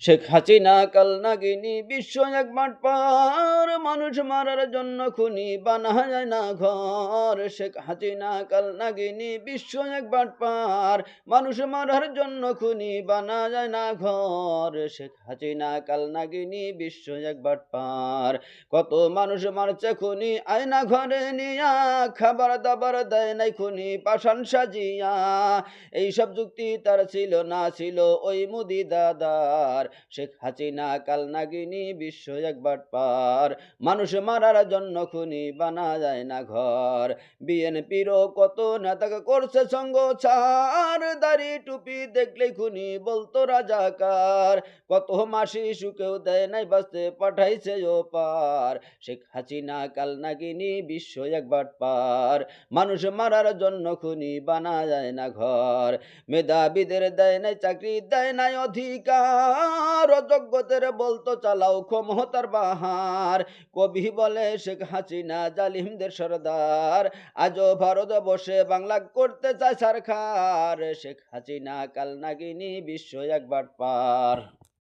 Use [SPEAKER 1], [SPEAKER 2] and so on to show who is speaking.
[SPEAKER 1] শেখ হাসিনা কাল নাগিনী বিশ্ব এক বাটপার, মানুষ মারার জন্য খুনি বানা যায় না ঘর। শেখ হাসিনা কাল নাগিনী বিশ্ব এক বাটপার, মানুষ মারার জন্য খুনি বানা যায় না ঘর। শেখ হাসিনা কাল নাগিনী বিশ্ব এক বাটপার, কত মানুষ মারছে খুনি আয়না ঘরে নিয়া, খাবার দাবার দেয় নাই খুনি পাষাণ সাজিয়া। এইসব যুক্তি তার ছিল না, ছিল ওই মুদি দাদার। শেখ হাসিনা কাল নাগিনী বিশ্ব এক বাটপার, মানুষ মারার জন্য খুনি বানা যায় না ঘর। বিএনপিরও কত নেতাকে করছে সঙ্গ ছাড়, দাড়ি টুপি দেখলে খুনি বলতো রাজাকার। কত মাসি সুখেও দেয় নাই বাঁচতে পাঠাইছে ও পার। শেখ হাসিনা কাল নাগিনী বিশ্ব এক বাটপার, মানুষ মারার জন্য খুনি বানা যায় না ঘর। মেধাবীদের দেয় নাই চাকরি, দেয় নাই অধিকার, অযোগ্যদের বলতো চালাও ক্ষমতার বাহার। কবি বলে শেখ হাসিনা জালিমদের সরদার, আজও ভারত বসে বাংলা করতে চায় সরকার। শেখ হাসিনা কাল নাগিনী বিশ্ব এক বাটপার।